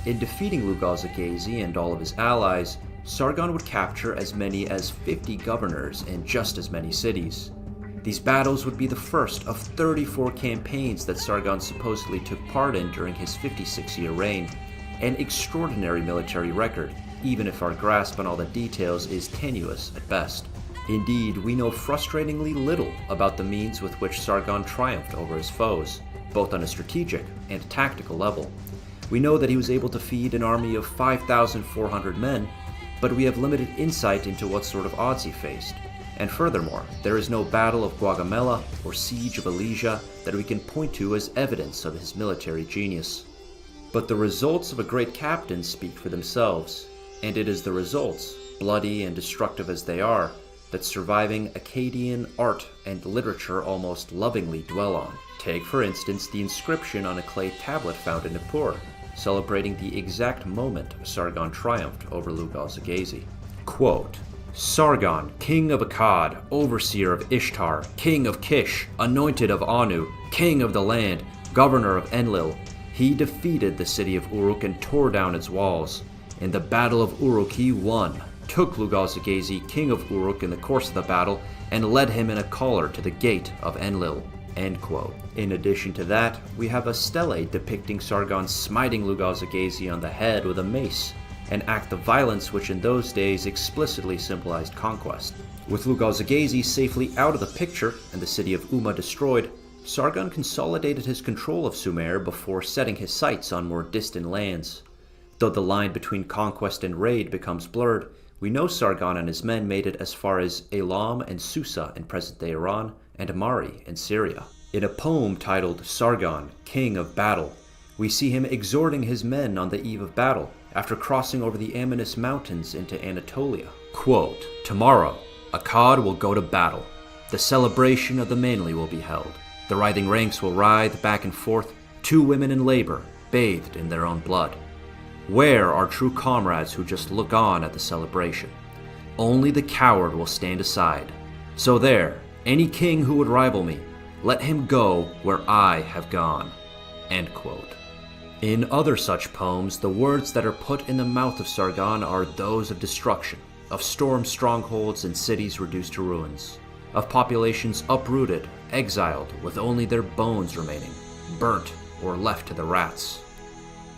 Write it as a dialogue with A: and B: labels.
A: In defeating Lugalza-Ghazi and all of his allies, Sargon would capture as many as 50 governors and just as many cities. These battles would be the first of 34 campaigns that Sargon supposedly took part in during his 56-year reign, an extraordinary military record, even if our grasp on all the details is tenuous at best. Indeed, we know frustratingly little about the means with which Sargon triumphed over his foes, both on a strategic and tactical level. We know that he was able to feed an army of 5,400 men, but we have limited insight into what sort of odds he faced. And furthermore, there is no Battle of Gaugamela or Siege of Alesia that we can point to as evidence of his military genius. But the results of a great captain speak for themselves, and it is the results, bloody and destructive as they are, that surviving Akkadian art and literature almost lovingly dwell on. Take, for instance, the inscription on a clay tablet found in Nippur, celebrating the exact moment Sargon triumphed over Lugalza-Ghazi. Quote, Sargon, king of Akkad, overseer of Ishtar, king of Kish, anointed of Anu, king of the land, governor of Enlil, he defeated the city of Uruk and tore down its walls. In the battle of Uruk he won, took Lugalza-Ghazi, king of Uruk, in the course of the battle, and led him in a collar to the gate of Enlil. End quote. In addition to that, we have a stele depicting Sargon smiting Lugalza-Ghazi on the head with a mace, an act of violence which in those days explicitly symbolized conquest. With Lugalza-Ghazi safely out of the picture and the city of Umma destroyed, Sargon consolidated his control of Sumer before setting his sights on more distant lands. Though the line between conquest and raid becomes blurred, we know Sargon and his men made it as far as Elam and Susa in present-day Iran and Mari in Syria. In a poem titled Sargon, King of Battle, we see him exhorting his men on the eve of battle after crossing over the Amanus Mountains into Anatolia. Quote, Tomorrow, Akkad will go to battle. The celebration of the manly will be held. The writhing ranks will writhe back and forth, 2 women in labor, bathed in their own blood. Where are true comrades who just look on at the celebration? Only the coward will stand aside. So there, any king who would rival me, let him go where I have gone. End quote. In other such poems, the words that are put in the mouth of Sargon are those of destruction, of stormed strongholds and cities reduced to ruins, of populations uprooted, exiled, with only their bones remaining, burnt or left to the rats.